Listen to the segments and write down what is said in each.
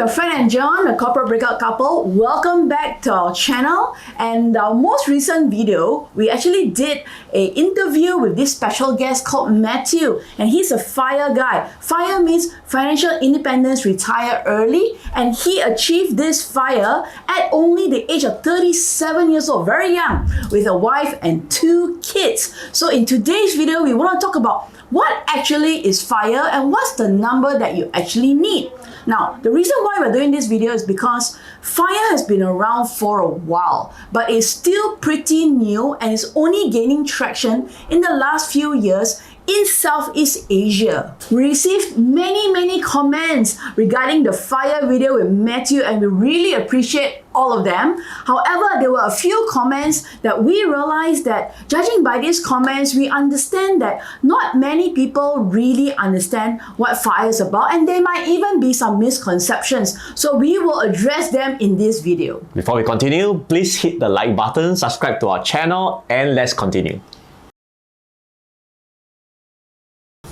your Fran and John, a corporate breakout couple. Welcome back to our channel. And our most recent video, we actually did an interview with this special guest called Matthew, and he's a FIRE guy. FIRE means financial independence, retire early, and he achieved this FIRE at only the age of 37 years old, very young, with a wife and 2 kids. So in today's video, we want to talk about what actually is FIRE and what's the number that you actually need. Now, the reason why we're doing this video is because FIRE has been around for a while, but it's still pretty new and is only gaining traction in the last few years in Southeast Asia. We received many comments regarding the FIRE video with Matthew, and we really appreciate all of them. However, there were a few comments that we realized that, judging by these comments, we understand that not many people really understand what FIRE is about, and there might even be some misconceptions. So we will address them in this video. Before we continue, please hit the like button, subscribe to our channel, and let's continue.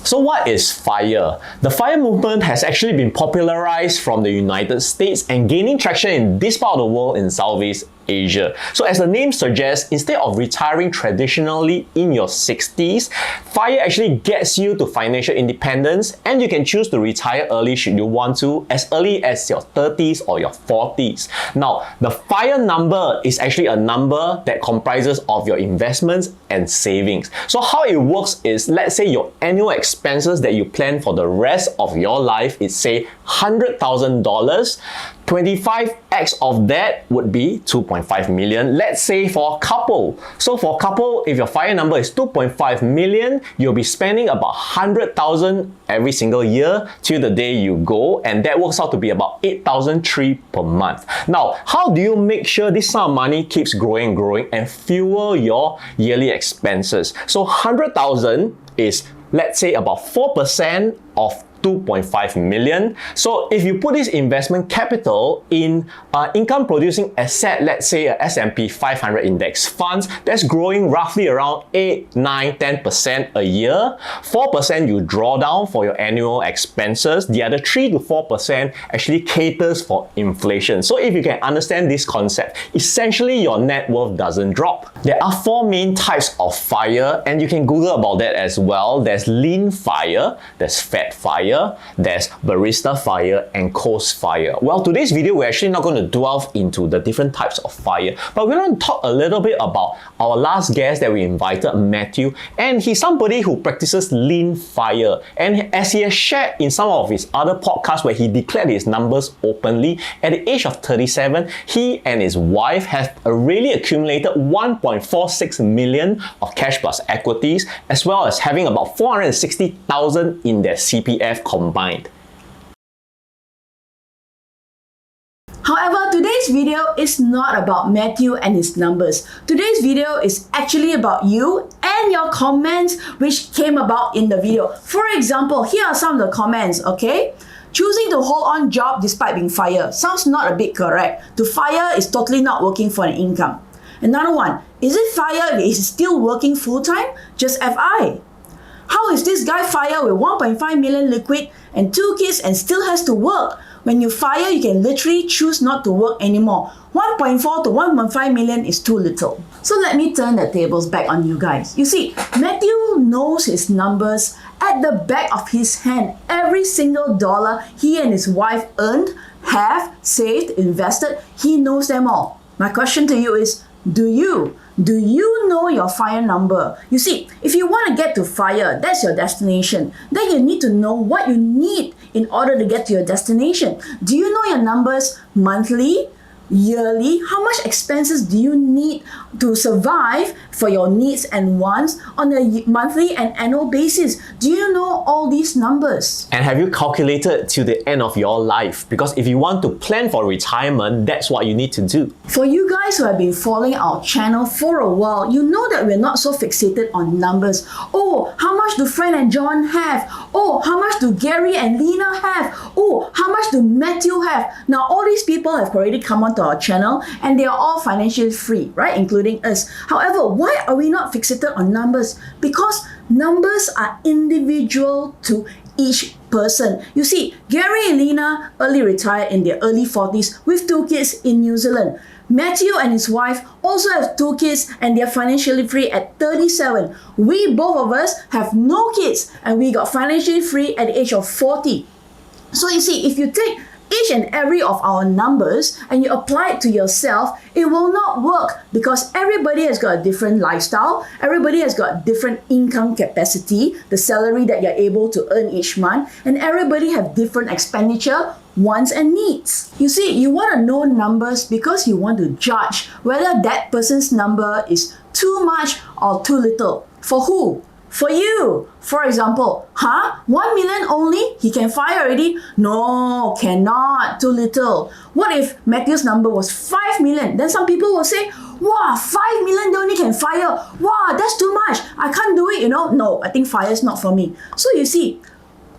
So what is FIRE? The FIRE movement has actually been popularized from the United States and gaining traction in this part of the world in Southeast Asia. So as the name suggests, instead of retiring traditionally in your 60s, FIRE actually gets you to financial independence, and you can choose to retire early should you want to, as early as your 30s or your 40s. Now, the FIRE number is actually a number that comprises of your investments and savings. So how it works is, let's say your annual expenses that you plan for the rest of your life is, say, $100,000. 25x of that would be 2.5 million. Let's say for a couple. So for a couple, if your FIRE number is 2.5 million, you'll be spending about 100,000 every single year till the day you go, and that works out to be about 8,300 per month. Now, how do you make sure this sum of money keeps growing and fuel your yearly expenses? So 100,000 is, let's say, about 4% of 2.5 million. So if you put this investment capital in income producing asset, let's say a S&P 500 index funds, that's growing roughly around 8, 9, 10% a year. 4% you draw down for your annual expenses. The other 3 to 4% actually caters for inflation. So if you can understand this concept, essentially your net worth doesn't drop. There are 4 main types of FIRE, and you can Google about that as well. There's lean FIRE, there's fat FIRE, there's barista FIRE, and coast FIRE. Well, today's video, we're actually not going to delve into the different types of FIRE, but we're going to talk a little bit about our last guest that we invited, Matthew, and he's somebody who practices lean FIRE. And as he has shared in some of his other podcasts where he declared his numbers openly, at the age of 37, he and his wife have really accumulated 1.46 million of cash plus equities, as well as having about 460,000 in their CPF combined. However, today's video is not about Matthew and his numbers. Today's video is actually about you and your comments which came about in the video. For example, here are some of the comments, okay? Choosing to hold on job despite being fired sounds not a bit correct. To fire is totally not working for an income. Another one, is it FIRE if he's still working full-time? Just FI. How is this guy FIRE with 1.5 million liquid and 2 kids and still has to work? When you FIRE, you can literally choose not to work anymore. 1.4 to 1.5 million is too little. So let me turn the tables back on you guys. You see, Matthew knows his numbers at the back of his hand. Every single dollar he and his wife earned, have, saved, invested, he knows them all. My question to you is, do you? Do you know your FIRE number? You see, if you want to get to FIRE, that's your destination. Then you need to know what you need in order to get to your destination. Do you know your numbers monthly, yearly? How much expenses do you need to survive for your needs and wants on a monthly and annual basis? Do you know all these numbers? And have you calculated to the end of your life? Because if you want to plan for retirement, that's what you need to do. For you guys who have been following our channel for a while, you know that we're not so fixated on numbers. Oh, how much do Fran and John have? Oh, how much do Gary and Lena have? Oh, how much do Matthew have? Now, all these people have already come onto our channel and they are all financially free, right? Including us. However, why are we not fixated on numbers? Because numbers are individual to each person. You see, Gary and Lena early retired in their early 40s with 2 kids in New Zealand. Matthew and his wife also have 2 kids and they're financially free at 37. We, both of us, have no kids and we got financially free at the age of 40. So you see, if you take each and every of our numbers and you apply it to yourself, it will not work because everybody has got a different lifestyle, everybody has got different income capacity, the salary that you're able to earn each month, and everybody have different expenditure, wants and needs. You see, you want to know numbers because you want to judge whether that person's number is too much or too little. For who? For you. For example, 1 million only? He can fire already? No, cannot. Too little. What if Matthew's number was 5 million? Then some people will say, wow, 5 million they only can fire. Wow, that's too much. I can't do it, No, I think fire is not for me. So you see,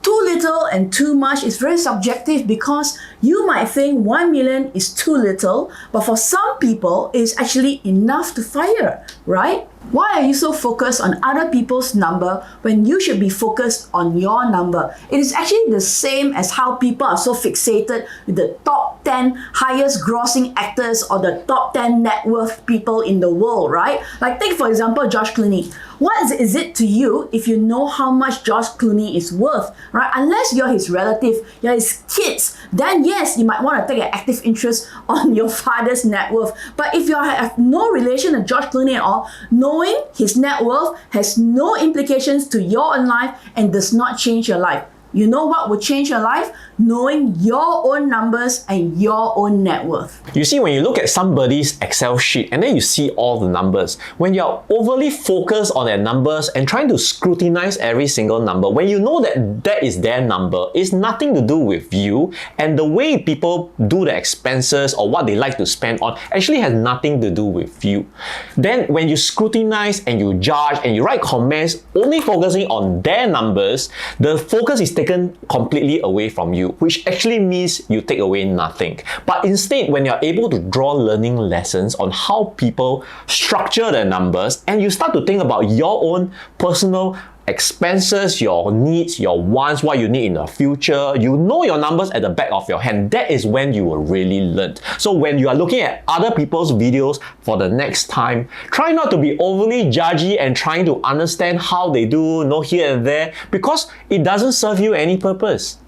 too little and too much is very subjective because you might think 1 million is too little, but for some people, it's actually enough to fire, right? Why are you so focused on other people's number when you should be focused on your number? It is actually the same as how people are so fixated with the top 10 highest grossing actors or the top 10 net worth people in the world, right? Like take for example, George Clooney. What is it to you if you know how much George Clooney is worth, right? Unless you're his relative, you're his kids, then yes, you might want to take an active interest on your father's net worth. But if you have no relation to George Clooney at all, knowing his net worth has no implications to your own life and does not change your life. You know what would change your life? Knowing your own numbers and your own net worth. You see, when you look at somebody's Excel sheet and then you see all the numbers, when you're overly focused on their numbers and trying to scrutinize every single number, when you know that that is their number, it's nothing to do with you, and the way people do the expenses or what they like to spend on actually has nothing to do with you. Then when you scrutinize and you judge and you write comments only focusing on their numbers, the focus is taken completely away from you, which actually means you take away nothing. But instead, when you're able to draw learning lessons on how people structure their numbers and you start to think about your own personal expenses, your needs, your wants, what you need in the future, you know your numbers at the back of your hand, that is when you will really learn. So when you are looking at other people's videos for the next time, try not to be overly judgy and trying to understand how they do, here and there, because it doesn't serve you any purpose.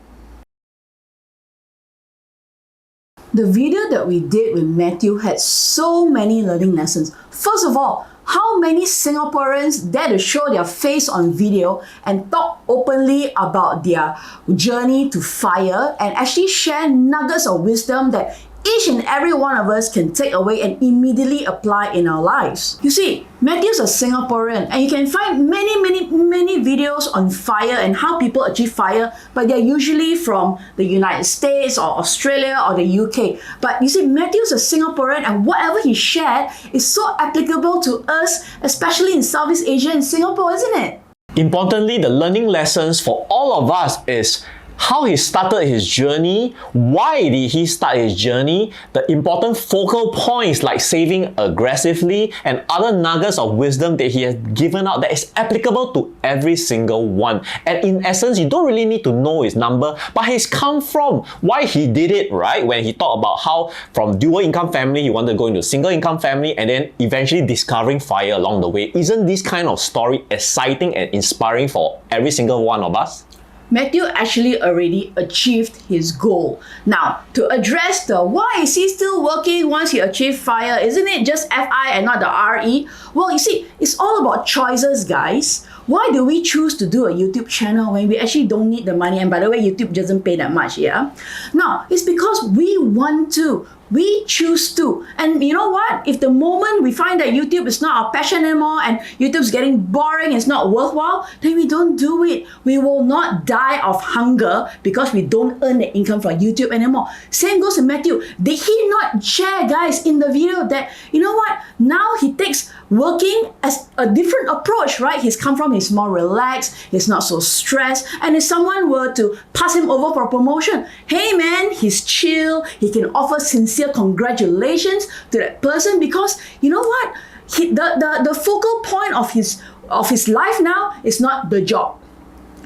The video that we did with Matthew had so many learning lessons. First of all, how many Singaporeans dare to show their face on video and talk openly about their journey to FIRE and actually share nuggets of wisdom that each and every one of us can take away and immediately apply in our lives. You see, Matthew's a Singaporean and you can find many videos on FIRE and how people achieve FIRE, but they're usually from the United States or Australia or the UK. But you see, Matthew's a Singaporean and whatever he shared is so applicable to us, especially in Southeast Asia and Singapore, isn't it? Importantly, the learning lessons for all of us is how he started his journey, why did he start his journey, the important focal points like saving aggressively, and other nuggets of wisdom that he has given out that is applicable to every single one. And in essence, you don't really need to know his number, but he's come from, why he did it, right? When he talked about how from dual income family, he wanted to go into single income family and then eventually discovering FIRE along the way. Isn't this kind of story exciting and inspiring for every single one of us? Matthew actually already achieved his goal. Now, to address the why is he still working once he achieved FIRE, isn't it just F.I. and not the R.E? Well, you see, it's all about choices, guys. Why do we choose to do a YouTube channel when we actually don't need the money? And by the way, YouTube doesn't pay that much, yeah? Now, it's because we want to. We choose to. And you know what? If the moment we find that YouTube is not our passion anymore and YouTube's getting boring, it's not worthwhile, then we don't do it. We will not die of hunger because we don't earn the income from YouTube anymore. Same goes to Matthew. Did he not share, guys, in the video that, you know what? Now he takes working as a different approach, right? He's more relaxed, he's not so stressed, and if someone were to pass him over for a promotion, hey man, he's chill, he can offer sincere congratulations to that person because you know what? The focal point of his life now is not the job.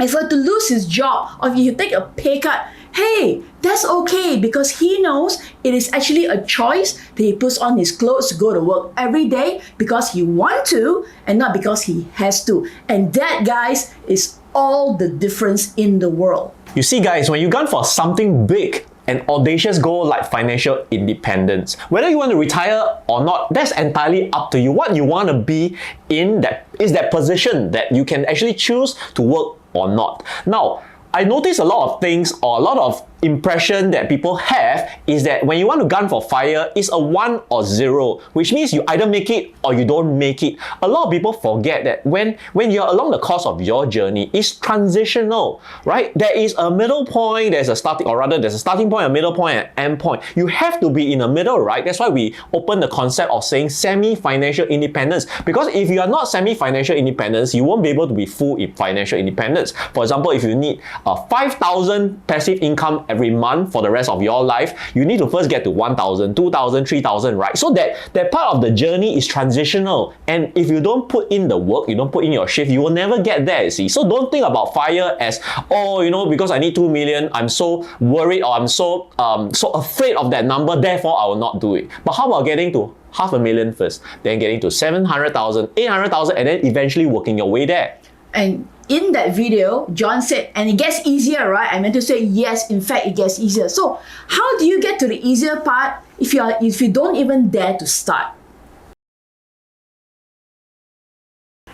if he were to lose his job or if you take a pay cut, hey, that's okay because he knows it is actually a choice that he puts on his clothes to go to work every day because he wants to and not because he has to. And that, guys, is all the difference in the world. You see, guys, when you gun for something big, an audacious goal like financial independence, whether you want to retire or not, that's entirely up to you. What you want to be in that is that position that you can actually choose to work or not. Now, I notice a lot of things or a lot of impression that people have is that when you want to gun for FIRE, it's a 1 or 0, which means you either make it or you don't make it. A lot of people forget that when you're along the course of your journey, it's transitional, right? There is a middle point, there's a starting point, a middle point, and end point. You have to be in the middle, right? That's why we open the concept of saying semi-financial independence, because if you are not semi-financial independence, you won't be able to be full financial independence. For example, if you need 5,000 passive income every month for the rest of your life, you need to first get to 1,000, 2,000, 3,000, right? So that part of the journey is transitional. And if you don't put in the work, you don't put in your shift, you will never get there, you see. So don't think about FIRE as, oh, you know, because I need 2 million, I'm so worried or I'm so afraid of that number, therefore I will not do it. But how about getting to 500,000 first, then getting to 700,000, 800,000, and then eventually working your way there? And in that video, John said, and it gets easier, right? I meant to say, yes, in fact, it gets easier. So how do you get to the easier part if you don't even dare to start?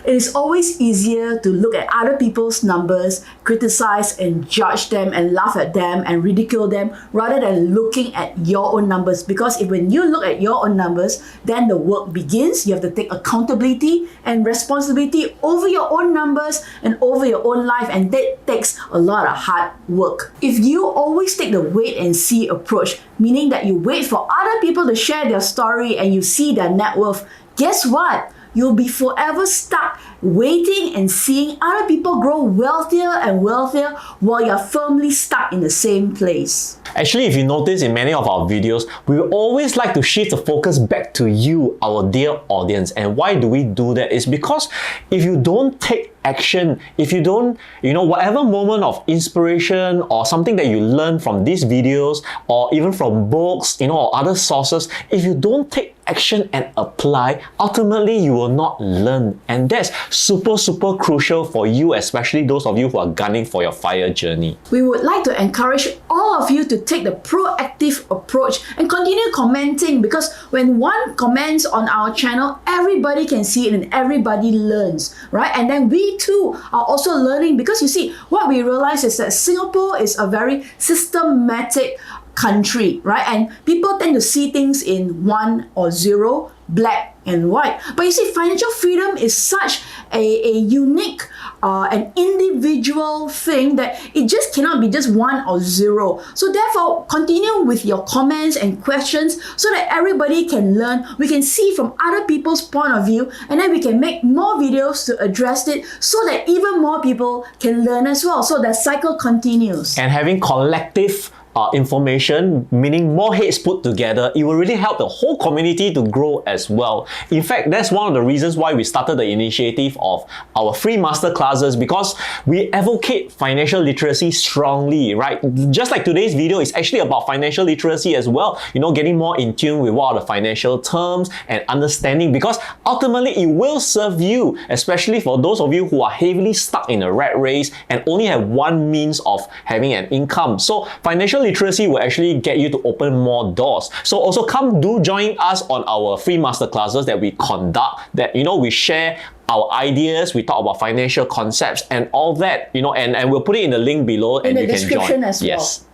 It is always easier to look at other people's numbers, criticize and judge them and laugh at them and ridicule them rather than looking at your own numbers. Because when you look at your own numbers, then the work begins. You have to take accountability and responsibility over your own numbers and over your own life, and that takes a lot of hard work. If you always take the wait and see approach, meaning that you wait for other people to share their story and you see their net worth, guess what? You'll be forever stuck waiting and seeing other people grow wealthier and wealthier while you're firmly stuck in the same place. Actually, if you notice in many of our videos, we always like to shift the focus back to you, our dear audience. And why do we do that? It's because if you don't take action, if you don't, whatever moment of inspiration or something that you learn from these videos or even from books, or other sources, if you don't take action and apply, ultimately you will not learn. And that's super, super crucial for you, especially those of you who are gunning for your FIRE journey. We would like to encourage all of you to take the proactive approach and continue commenting, because when one comments on our channel, everybody can see it and everybody learns, right? And then we too are also learning, because you see, what we realize is that Singapore is a very systematic country, right? And people tend to see things in 1 or 0, black and white. But you see, financial freedom is such a unique an individual thing that it just cannot be just 1 or 0. So therefore, continue with your comments and questions so that everybody can learn. We can see from other people's point of view, and then we can make more videos to address it so that even more people can learn as well. So that cycle continues. And having collective information, meaning more heads put together, it will really help the whole community to grow as well. In fact, that's one of the reasons why we started the initiative of our free masterclasses, because we advocate financial literacy strongly, right? Just like today's video is actually about financial literacy as well, getting more in tune with what are the financial terms and understanding, because ultimately it will serve you, especially for those of you who are heavily stuck in a rat race and only have one means of having an income. So financial literacy will actually get you to open more doors. So also come do join us on our free masterclasses that we conduct, that we share our ideas, we talk about financial concepts and all that, and we'll put it in the link below in and the you can description join. as well. Yes.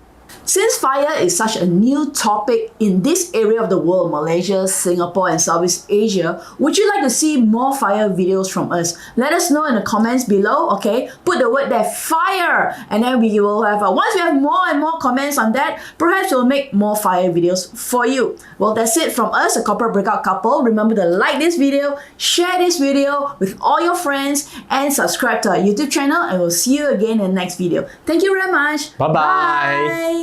Since FIRE is such a new topic in this area of the world, Malaysia, Singapore, and Southeast Asia, would you like to see more FIRE videos from us? Let us know in the comments below, okay? Put the word there, FIRE, and then we will have, once we have more and more comments on that, perhaps we'll make more FIRE videos for you. Well, that's it from us, a Corporate Breakout Couple. Remember to like this video, share this video with all your friends, and subscribe to our YouTube channel, and we'll see you again in the next video. Thank you very much. Bye-bye. Bye.